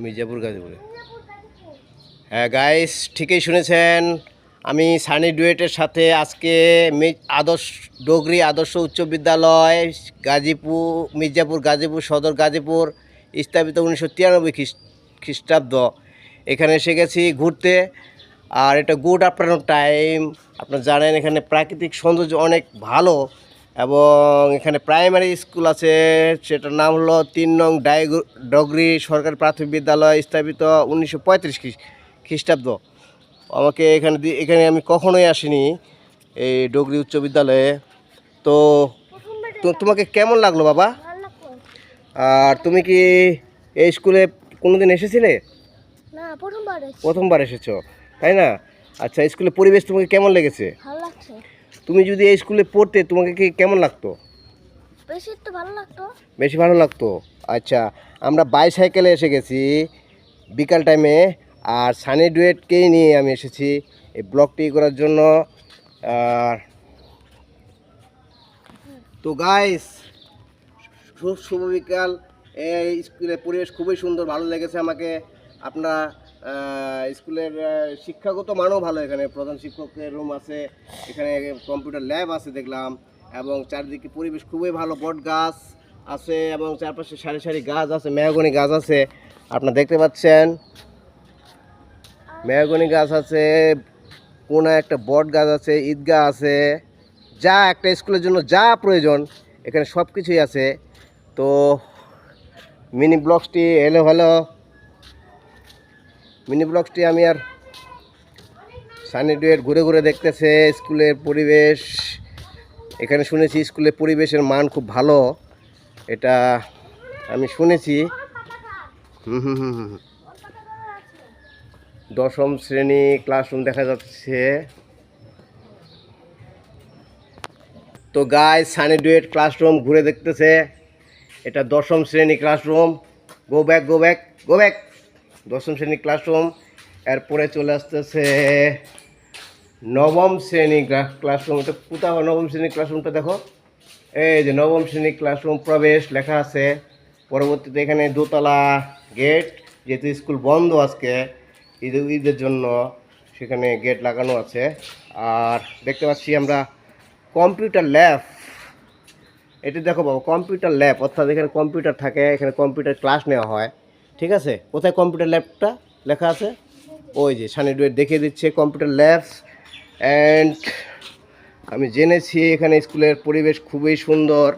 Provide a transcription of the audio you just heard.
মির্জাপুর গাজীপুরে। হ্যাঁ গাইস, ঠিকই শুনেছেন, আমি সানি ডুয়েটের সাথে আজকে আদর্শ ডোগরি আদর্শ উচ্চ বিদ্যালয় গাজীপুর, মির্জাপুর গাজীপুর সদর গাজীপুর, স্থাপিত 1993 খ্রিস্টাব্দ। এখানে এসে গেছি ঘুরতে। আর এটা গুড আফটারনুন টাইম। আপনারা জানেন এখানে প্রাকৃতিক সৌন্দর্য অনেক ভালো, এবং এখানে প্রাইমারি স্কুল আছে, সেটার নাম হলো 3 নং ডগরি সরকারি প্রাথমিক বিদ্যালয়, স্থাপিত 1935 খ্রিস্টাব্দ। আমাকে এখানে আমি কখনোই আসিনি, এই ডগরি উচ্চ বিদ্যালয়ে। তো তোমাকে কেমন লাগলো বাবা? আর তুমি কি এই স্কুলে কোনোদিন এসেছিলে? না, প্রথমবার এসেছো, তাই না? আচ্ছা, স্কুলের পরিবেশ তোমাকে কেমন লেগেছে? ভালো লাগছে। তুমি যদি এই স্কুলে পড়তে তোমাকে কি কেমন লাগতো? বেশি ভালো লাগতো। আচ্ছা, আমরা বাইসাইকেলে এসে গেছি বিকাল টাইমে, আর সানি ডুয়েটকেই নিয়ে আমি এসেছি এই ব্লগটি করার জন্য। আর তো গাইস, শুভ বিকাল। এই স্কুলের পরিবেশ খুবই সুন্দর, ভালো লেগেছে আমাকে। আপনার স্কুলের শিক্ষাগত মানও ভালো। এখানে প্রধান শিক্ষকের রুম আছে, এখানে কম্পিউটার ল্যাব আছে দেখলাম, এবং চারিদিকে পরিবেশ খুবই ভালো। বট গাছ আছে এবং চারপাশে সারি সারি গাছ আছে, মেহগনি গাছ আছে, আপনারা দেখতে পাচ্ছেন। মেহগনি গাছ আছে, কোনা একটা বট গাছ আছে, ঈদগাহ আছে, যা একটা স্কুলের জন্য যা প্রয়োজন এখানে সব কিছুই আছে। তো মিনি ব্লগসটি আমি আর সানি ডুয়েট ঘুরে ঘুরে দেখতেছে স্কুলের পরিবেশ। এখানে শুনেছি স্কুলের পরিবেশের মান খুব ভালো, এটা আমি শুনেছি। দশম শ্রেণী ক্লাসরুম দেখা যাচ্ছে। তো গাইস, সানি ডুয়েট ক্লাসরুম ঘুরে দেখতেছে, এটা দশম শ্রেণী ক্লাসরুম। Go back. দশম শ্রেণী ক্লাসরুম। এরপরে চলে আসতেছে নবম শ্রেণী ক্লাসরুম। এটা কোথাও নবম শ্রেণী ক্লাসরুমটা দেখো, এই যে নবম শ্রেণী ক্লাসরুম প্রবেশ লেখা আছে। পরবর্তীতে এখানে দোতলা গেট, যেহেতু স্কুল বন্ধ আজকে ঈদের জন্য, সেখানে গেট লাগানো আছে। আর দেখতে পাচ্ছি আমরা কম্পিউটার ল্যাব। এটি দেখো বাবা, কম্পিউটার ল্যাব, অর্থাৎ এখানে কম্পিউটার থাকে, এখানে কম্পিউটার ক্লাস নেওয়া হয়। ঠিক আছে, কোথায় কম্পিউটার ল্যাবটা লেখা আছে? ওই যে সানি ডুয়েট দেখিয়ে দিচ্ছে কম্পিউটার ল্যাবস। অ্যান্ড আমি জেনেছি এখানে স্কুলের পরিবেশ খুবই সুন্দর।